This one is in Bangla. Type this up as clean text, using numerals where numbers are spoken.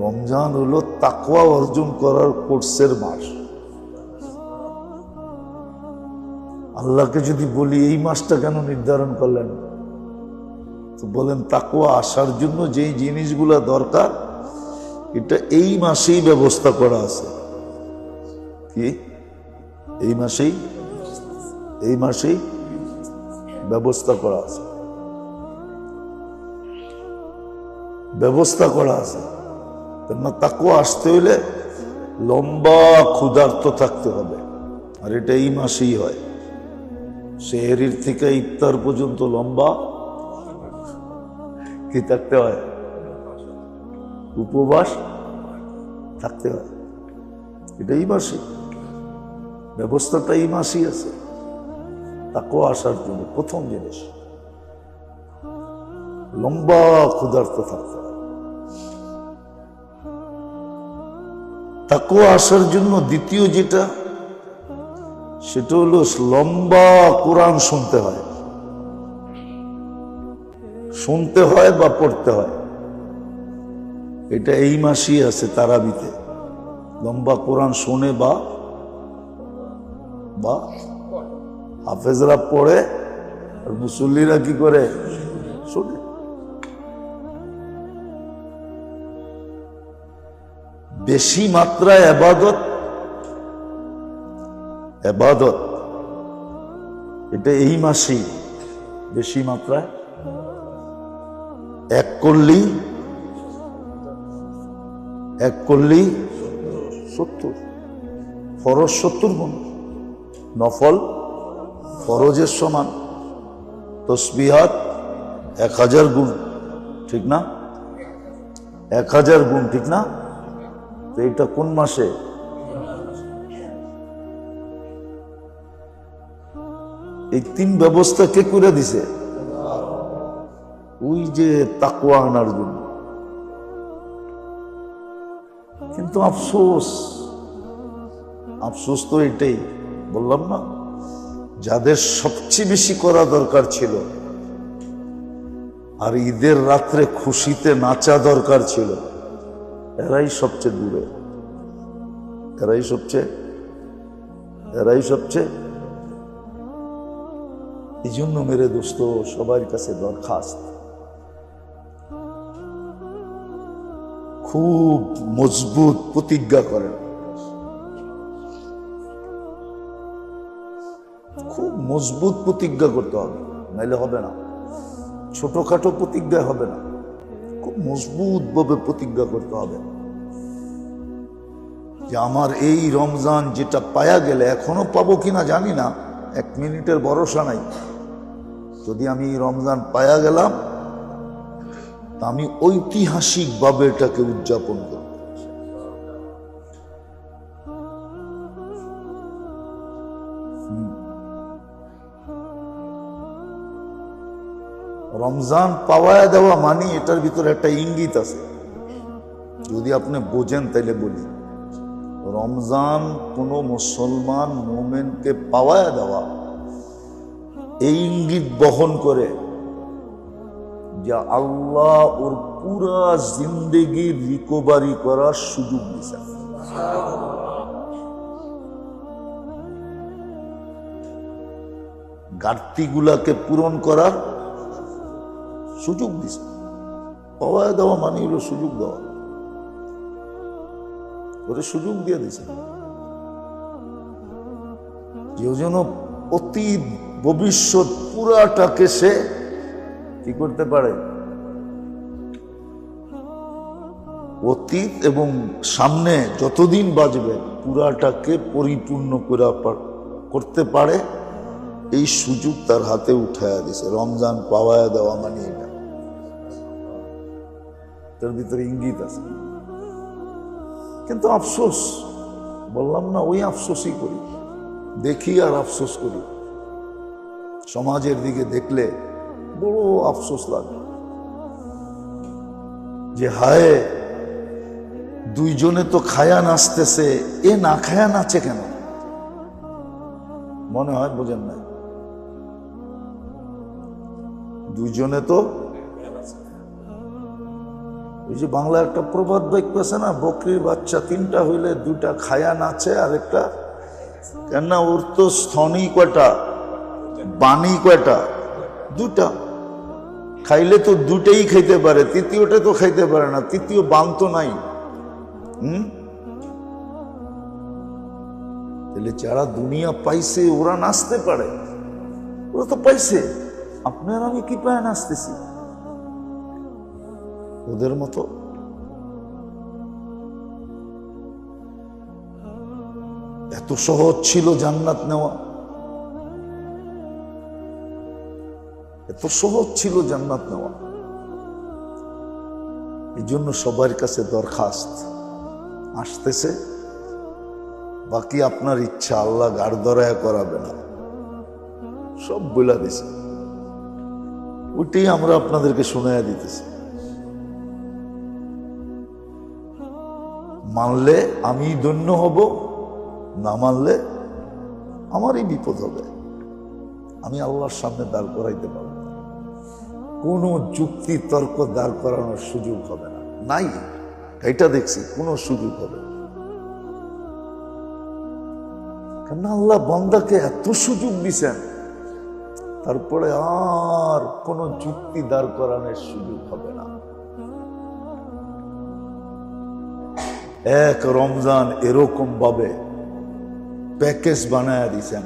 রমজান হলো তাকওয়া অর্জন করার কোর্সের মাস। আল্লাহকে যদি বলি এই মাসটা কেন নির্ধারণ করলেন, তো বলেন তাকওয়া আসার জন্য যেই জিনিসগুলা দরকার এটা এই মাসেই ব্যবস্থা করা আছে। কি এই মাসেই ব্যবস্থা করা আছে, কেননা তাকওয়া আসতে হইলে লম্বা ক্ষুধার্ত থাকতে হবে, আর এটা এই মাসেই হয়। সেহরির থেকে ইফতার পর্যন্ত লম্বা কি থাকতে হয়, উপবাস থাকতে হয়। এটা এই মাসে ব্যবস্থাটা এই মাসেই আছে তাকওয়া আসার জন্য। প্রথম জিনিস লম্বা ক্ষুধার্ত থাকতে হয় তাকওয়া আসার জন্য। দ্বিতীয় যেটা, সেটা হলো লম্বা কোরআন শুনতে হয় বা পড়তে হয়। এটা এই মাসেই আছে তারাবিতে, লম্বা কোরআন শোনে বা হাফেজরা পড়ে, আর মুসল্লিরা কি করে, শোনে। বেশি মাত্রায় ইবাদত এটা এই মাসেই বেশি মাত্রায়। এক করলেই 70, ফরজ 70 গুণ, নফল ফরজের সমান, তসবিহাত 1000 গুণ, ঠিক না? 1000 গুণ, ঠিক না? তো এটা কোন মাসে? এই 3 ব্যবস্থা কে করে দিছে? ওই যে তাকওয়া আনার জন্য। কিন্তু আফসোস তো এটাই বললাম না, যাদের সবচেয়ে বেশি করা দরকার ছিল আর ঈদের রাত্রে খুশিতে নাচা দরকার ছিল, এরাই সবচেয়ে দূরে, এরাই সবচেয়ে। এই জন্য মেরে দোস্ত, সবার কাছে দরখাস্ত, খুব মজবুত প্রতিজ্ঞা করেন, খুব মজবুত প্রতিজ্ঞা করতে হবে, নাইলে হবে না। ছোটখাটো প্রতিজ্ঞা হবে না, খুব মজবুত ভাবে প্রতিজ্ঞা করতে হবে যে আমার এই রমজান যেটা পায়া গেলে, এখনো পাবো কিনা জানি না, 1 মিনিটের ভরসা নাই, যদি আমি রমজান পায়া গেলাম তা আমি ঐতিহাসিক ভাবে এটাকে উদযাপন করব। রমজান পাওয়া দেওয়া মানে এটার ভিতরে একটা ইঙ্গিত আছে, যদি আপনি বোঝেন তাইলে বলি। রমজান কোন মুসলমান মোমেনকে পাওয়া দেওয়া, এই ইঙ্গিত বহন করে যে আল্লাহ ওর পুরা জিন্দেগি রিকভারি করার সুযোগ দিছে। ঘাটতিগুলাকে পূরণ করার সুযোগ দিছে। পাওয়া দেওয়া মানে হলো সুযোগ দেওয়া, ওরে সুযোগ দিয়ে দিছে যে যেন অতীত ভবিষ্যৎ পুরাটাকে সে কি করতে পারে, অতীত এবং সামনে যতদিন বাঁচবে পুরাটাকে পরিপূর্ণ করতে পারে, এই সুযোগ তার হাতে উঠায়া দিছে। রমজান পাওয়া দেওয়া মানে এটা, তার ভিতরে ইঙ্গিত আছে। কিন্তু আফসোস, বললাম না, ওই আফসোসই করি, দেখি আর আফসোস করি। সমাজের দিকে দেখলে বড় আফসোস লাগে যে হায়, দুইজনে তো খায়া নাচতেছে, এ না খায়া নাচে কেন? মনে হয় বোঝেন না, দুইজনে তো ওই যে বাংলা একটা প্রবাদ বাক্য আছে না, বকরির বাচ্চা 3টা হইলে 2টা খায়া নাচে, আর একটা কেন ওর তো স্তনই কয়টা, বাণী কয়টা, 2টা। খাইলে তো 2টাই খাইতে পারে, তৃতীয়টা তো খাইতে পারে না, তৃতীয় বান তো নাই। তাহলে যারা দুনিয়া পাইছে ওরা নাচতে পারে, ওরা তো পাইছে। আপনার আমি কি পায় নাচতেছি ওদের মতো? এত সহজ ছিল জান্নাত নেওয়া, এত সহজ ছিল জান্নাত নেওয়া। এই জন্য সবার কাছে দরখাস্ত আসতেছে, বাকি আপনার ইচ্ছা, আল্লাহ গাড় ধরায়া করাবে না, সব বইলা দিছে। ওইটাই আমরা আপনাদেরকে শোনায়া দিতেছি। মানলে আমি ধন্য হব, না মানলে আমারই বিপদ হবে। আমি আল্লাহর সামনে দাঁড় করাইতে পারবো না, কোনো যুক্তি তর্ক দাঁড় করানোর সুযোগ হবে না, নাই। এটা দেখছি কোনো সুযোগ হবে না। কেন আল্লাহ বান্দাকে এত সুযোগ দিছেন, তারপরে আর কোনো যুক্তি দাঁড় করানোর সুযোগ হবে না। এক রমজান এরকম ভাবে প্যাকেজ বানায়া দিছেন।